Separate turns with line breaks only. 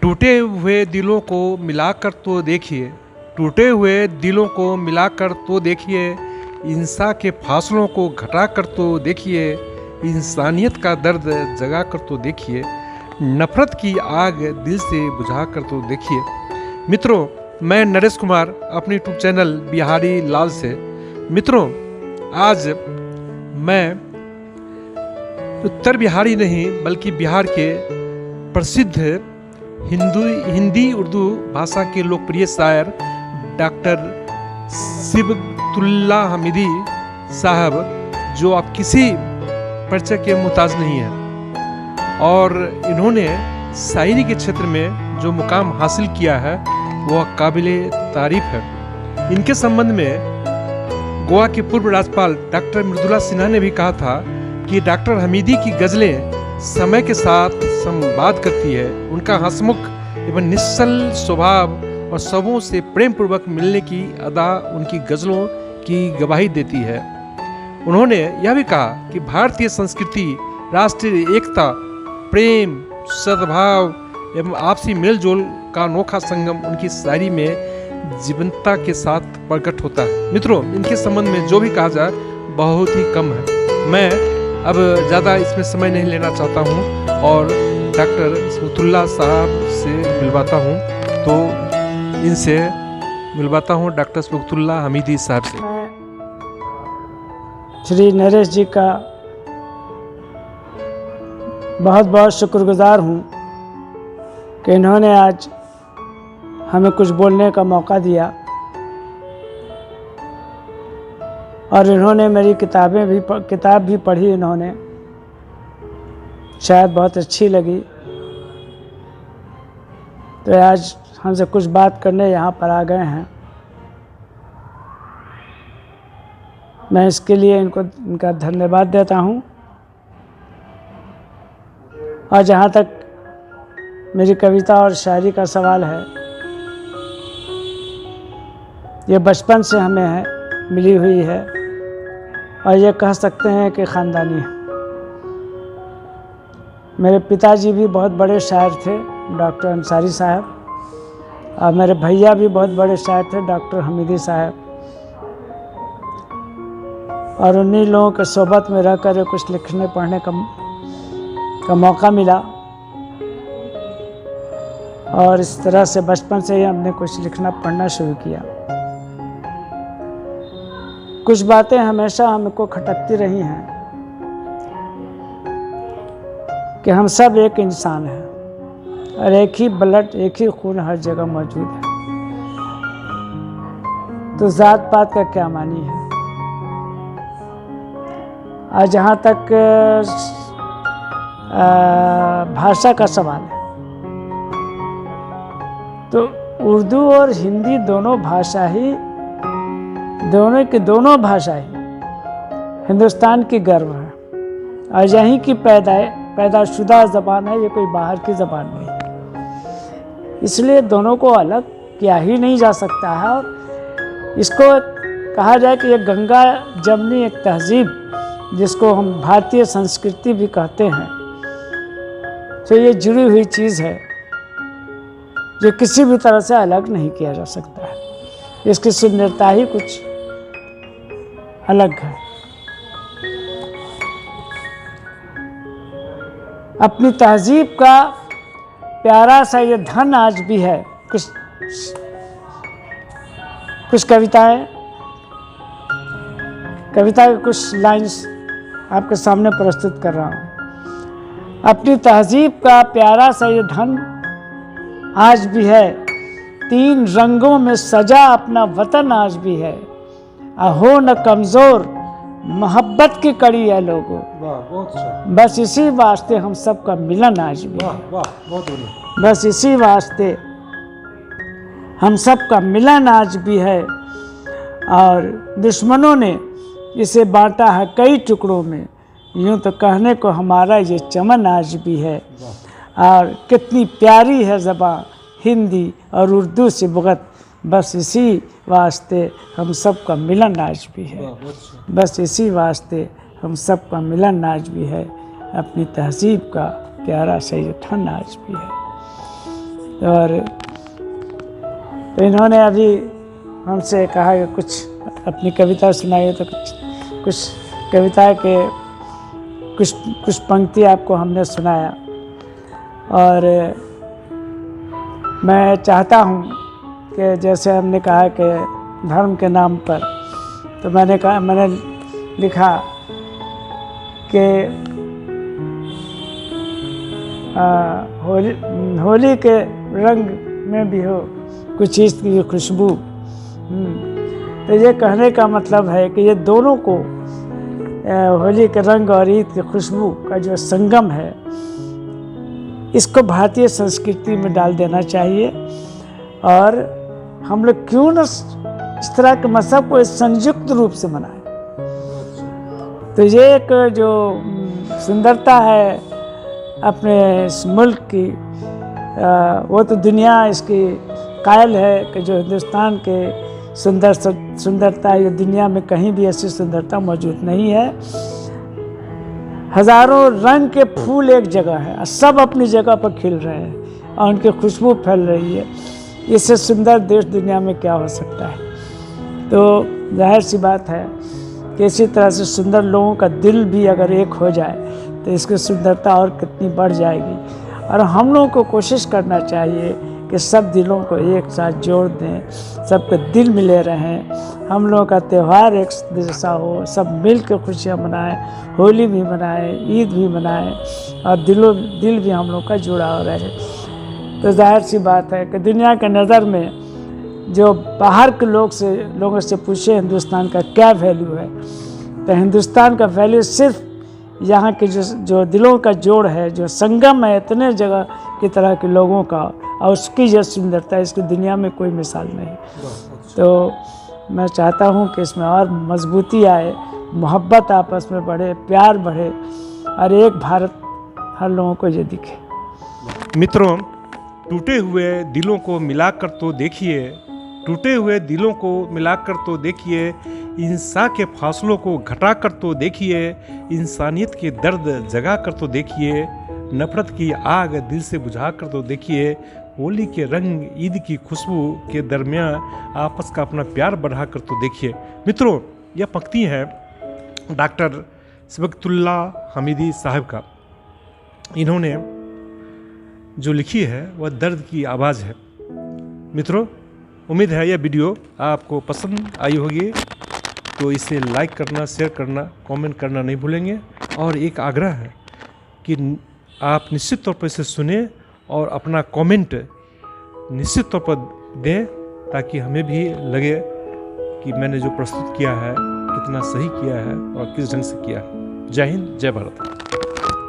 टूटे हुए दिलों को मिलाकर तो देखिए, टूटे हुए दिलों को मिलाकर तो देखिए, इंसान के फासलों को घटाकर तो देखिए, इंसानियत का दर्द जगाकर तो देखिए, नफ़रत की आग दिल से बुझाकर तो देखिए। मित्रों, मैं नरेश कुमार अपने यूट्यूब चैनल बिहारी लाल से। मित्रों, आज मैं उत्तर बिहारी नहीं बल्कि बिहार के प्रसिद्ध हिंदी उर्दू भाषा के लोकप्रिय शायर डॉक्टर सिबगतुल्लाह हमीदी साहब, जो आप किसी परिचय के मुहताज नहीं हैं, और इन्होंने शायरी के क्षेत्र में जो मुकाम हासिल किया है वह काबिले तारीफ है। इनके संबंध में गोवा के पूर्व राज्यपाल डॉक्टर मृदुला सिन्हा ने भी कहा था कि डॉक्टर हमीदी की गज़लें समय के साथ संवाद करती है। उनका हंसमुख एवं निश्चल स्वभाव और सबों से प्रेम पूर्वक मिलने की अदा उनकी गज़लों की गवाही देती है। उन्होंने यह भी कहा कि भारतीय संस्कृति, राष्ट्रीय एकता, प्रेम, सद्भाव एवं आपसी मेलजोल का अनोखा संगम उनकी शायरी में जीवंतता के साथ प्रकट होता है। मित्रों, इनके संबंध में जो भी कहा जाए बहुत ही कम है। मैं अब ज़्यादा इसमें समय नहीं लेना चाहता हूँ और डॉक्टर सिबगतुल्लाह साहब से मिलवाता हूँ। तो इनसे मिलवाता हूँ डॉक्टर सिबगतुल्लाह हमीदी साहब से।
मैं श्री नरेश जी का बहुत बहुत शुक्रगुजार हूँ कि इन्होंने आज हमें कुछ बोलने का मौका दिया, और इन्होंने मेरी किताब भी पढ़ी। इन्होंने शायद बहुत अच्छी लगी, तो आज हमसे कुछ बात करने यहाँ पर आ गए हैं। मैं इसके लिए इनका धन्यवाद देता हूँ। और जहाँ तक मेरी कविता और शायरी का सवाल है, ये बचपन से हमें मिली हुई है, और ये कह सकते हैं कि ख़ानदानी है। मेरे पिताजी भी बहुत बड़े शायर थे, डॉक्टर अंसारी साहब, और मेरे भैया भी बहुत बड़े शायर थे, डॉक्टर हमीदी साहब। और उन्हीं लोगों के सोबत में रहकर कुछ लिखने पढ़ने का मौका मिला, और इस तरह से बचपन से ही हमने कुछ लिखना पढ़ना शुरू किया। कुछ बातें हमेशा हमको खटकती रही हैं कि हम सब एक इंसान हैं, और एक ही ब्लड, एक ही खून हर जगह मौजूद है। तो जात पात का क्या मानी है। और जहाँ तक भाषा का सवाल है, तो उर्दू और हिंदी दोनों भाषा ही हिंदुस्तान की गर्व है, और यहीं की पैदाशुदा ज़बान है, ये कोई बाहर की ज़बान नहीं है। इसलिए दोनों को अलग किया ही नहीं जा सकता है। और इसको कहा जाए कि ये गंगा जमनी एक तहजीब, जिसको हम भारतीय संस्कृति भी कहते हैं, तो ये जुड़ी हुई चीज़ है जो किसी भी तरह से अलग नहीं किया जा सकता है। इसकी सुंदरता ही कुछ अलग है। अपनी तहजीब का प्यारा सा ये धन आज भी है। कुछ कविता के कुछ लाइन्स आपके सामने प्रस्तुत कर रहा हूँ। अपनी तहजीब का प्यारा सा ये धन आज भी है, 3 रंगों में सजा अपना वतन आज भी है। अहो न कमज़ोर मोहब्बत की कड़ी है लोगों, बस इसी वास्ते हम सबका मिलन आज भी है। बस इसी वास्ते हम सबका मिलन आज भी है। और दुश्मनों ने इसे बांटा है कई टुकड़ों में, यूँ तो कहने को हमारा ये चमन आज भी है। और कितनी प्यारी है ज़बान हिंदी और उर्दू से बुगत, बस इसी वास्ते हम सबका मिलन आज भी है। बस इसी वास्ते हम सबका मिलन आज भी है। अपनी तहजीब का प्यारा सा ये ठन आज भी है। और तो इन्होंने अभी हमसे कहा कि कुछ अपनी कविता सुनाइए, तो कुछ कविता के कुछ पंक्ति आपको हमने सुनाया। और मैं चाहता हूँ कि जैसे हमने कहा कि धर्म के नाम पर, तो मैंने लिखा कि होली के रंग में भी हो कुछ ईद की खुशबू। तो ये कहने का मतलब है कि ये दोनों को, होली के रंग और ईद की खुशबू का जो संगम है, इसको भारतीय संस्कृति में डाल देना चाहिए। और हम लोग क्यों न इस तरह के मज़हब को संयुक्त रूप से मनाएं। तो ये एक जो सुंदरता है अपने इस मुल्क की, वो तो दुनिया इसकी कायल है कि जो हिंदुस्तान के सुंदरता है, ये दुनिया में कहीं भी ऐसी सुंदरता मौजूद नहीं है। हजारों रंग के फूल एक जगह है, सब अपनी जगह पर खिल रहे हैं और उनकी खुशबू फैल रही है। इससे सुंदर देश दुनिया में क्या हो सकता है। तो जाहिर सी बात है कि इसी तरह से सुंदर लोगों का दिल भी अगर एक हो जाए तो इसकी सुंदरता और कितनी बढ़ जाएगी। और हम लोगों को कोशिश करना चाहिए कि सब दिलों को एक साथ जोड़ दें, सबके दिल मिले रहें, हम लोगों का त्यौहार एक जैसा हो, सब मिल के खुशियाँ मनाएं, होली भी मनाएं, ईद भी मनाएं और दिल भी हम लोग का जुड़ा हो रहे। तो जाहिर सी बात है कि दुनिया के नज़र में जो बाहर के लोगों से पूछे हिंदुस्तान का क्या वैल्यू है, तो हिंदुस्तान का वैल्यू सिर्फ यहाँ के जो दिलों का जोड़ है, जो संगम है इतने जगह की तरह के लोगों का, और उसकी जो सुंदरता है, इसकी दुनिया में कोई मिसाल नहीं। तो मैं चाहता हूँ कि इसमें और मजबूती आए, मोहब्बत आपस में बढ़े, प्यार बढ़े और एक भारत हर लोगों को ये दिखे।
मित्रों, टूटे हुए दिलों को मिलाकर तो देखिए, टूटे हुए दिलों को मिलाकर तो देखिए, इंसान के फासलों को घटाकर तो देखिए, इंसानियत के दर्द जगा कर तो देखिए, नफरत की आग दिल से बुझा कर तो देखिए, होली के रंग ईद की खुशबू के दरमियान आपस का अपना प्यार बढ़ा कर तो देखिए। मित्रों, यह पंक्ति है डॉक्टर सबकतुल्ला हमीदी साहब का। इन्होंने जो लिखी है वह दर्द की आवाज़ है। मित्रों, उम्मीद है यह वीडियो आपको पसंद आई होगी, तो इसे लाइक करना, शेयर करना, कमेंट करना नहीं भूलेंगे। और एक आग्रह है कि आप निश्चित तौर पर इसे सुने और अपना कमेंट निश्चित तौर पर दें, ताकि हमें भी लगे कि मैंने जो प्रस्तुत किया है कितना सही किया है और किस ढंग से किया है। जय हिंद, जय भारत।